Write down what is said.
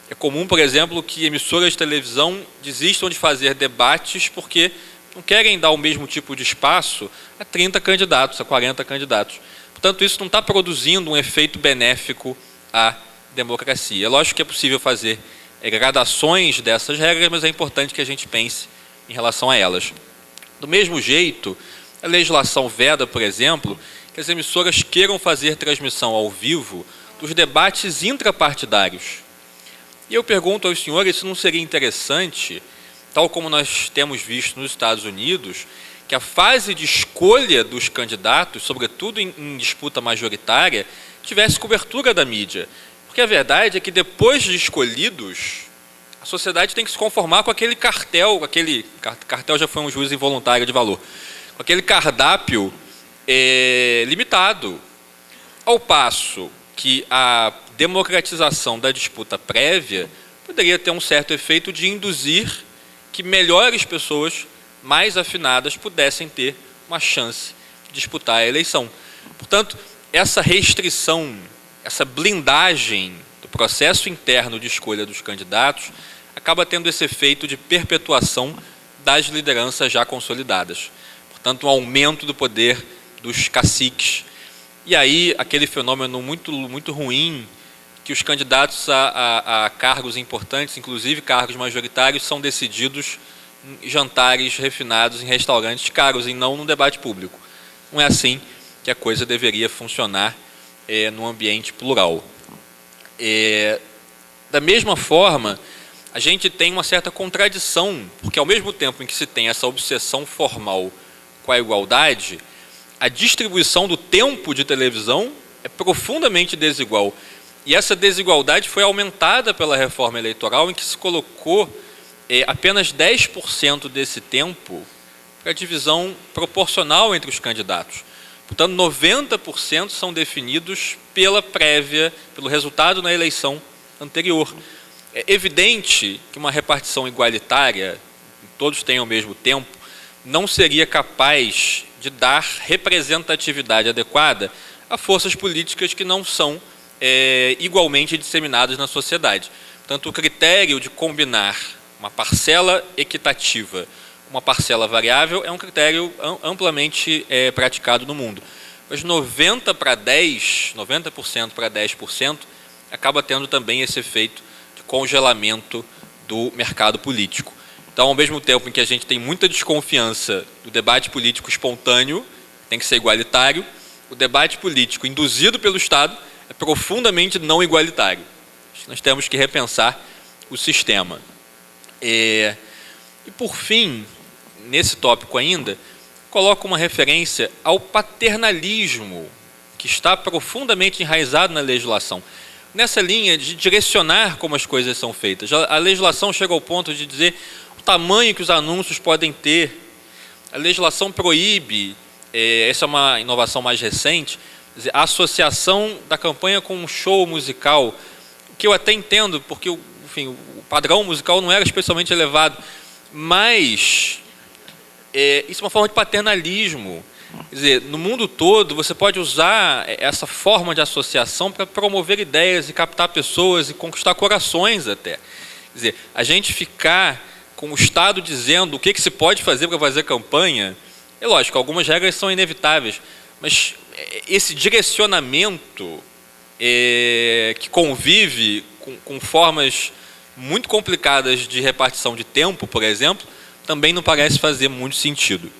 É comum, por exemplo, que emissoras de televisão desistam de fazer debates porque não querem dar o mesmo tipo de espaço a 30 candidatos, a 40 candidatos. Portanto, isso não está produzindo um efeito benéfico à democracia. É lógico que é possível fazer gradações dessas regras, mas é importante que a gente pense em relação a elas. Do mesmo jeito, a legislação veda, por exemplo, que as emissoras queiram fazer transmissão ao vivo dos debates intrapartidários. E eu pergunto aos senhores se não seria interessante, tal como nós temos visto nos Estados Unidos, que a fase de escolha dos candidatos, sobretudo em disputa majoritária, tivesse cobertura da mídia. Porque a verdade é que depois de escolhidos, a sociedade tem que se conformar com aquele cartel, cartel já foi um juízo involuntário de valor, com aquele cardápio limitado. Ao passo que a democratização da disputa prévia poderia ter um certo efeito de induzir que melhores pessoas, mais afinadas, pudessem ter uma chance de disputar a eleição. Portanto, essa restrição, essa blindagem do processo interno de escolha dos candidatos acaba tendo esse efeito de perpetuação das lideranças já consolidadas. Portanto, um aumento do poder dos caciques. E aí, aquele fenômeno muito ruim, que os candidatos a cargos importantes, inclusive cargos majoritários, são decididos em jantares refinados em restaurantes caros e não num debate público. Não é assim que a coisa deveria funcionar num ambiente plural. Da mesma forma, a gente tem uma certa contradição, porque ao mesmo tempo em que se tem essa obsessão formal com a igualdade, a distribuição do tempo de televisão é profundamente desigual. E essa desigualdade foi aumentada pela reforma eleitoral, em que se colocou apenas 10% desse tempo para divisão proporcional entre os candidatos. Portanto, 90% são definidos pela prévia, pelo resultado na eleição anterior. É evidente que uma repartição igualitária, todos tenham o mesmo tempo, não seria capaz de dar representatividade adequada a forças políticas que não são igualmente disseminadas na sociedade. Portanto, o critério de combinar uma parcela equitativa, uma parcela variável, é um critério amplamente praticado no mundo. Mas 90% para 10% acaba tendo também esse efeito de congelamento do mercado político. Então, ao mesmo tempo em que a gente tem muita desconfiança do debate político espontâneo, tem que ser igualitário, o debate político induzido pelo Estado é profundamente não igualitário. Nós temos que repensar o sistema. E por fim, nesse tópico ainda, coloco uma referência ao paternalismo que está profundamente enraizado na legislação. Nessa linha de direcionar como as coisas são feitas. A legislação chega ao ponto de dizer o tamanho que os anúncios podem ter. A legislação proíbe, essa é uma inovação mais recente, a associação da campanha com um show musical, que eu até entendo, porque enfim, o padrão musical não era especialmente elevado, mas isso é uma forma de paternalismo. Quer dizer, no mundo todo, você pode usar essa forma de associação para promover ideias e captar pessoas e conquistar corações até. Quer dizer, a gente ficar com o Estado dizendo o que se pode fazer para fazer campanha, é lógico, algumas regras são inevitáveis, mas esse direcionamento que convive com formas muito complicadas de repartição de tempo, por exemplo, também não parece fazer muito sentido.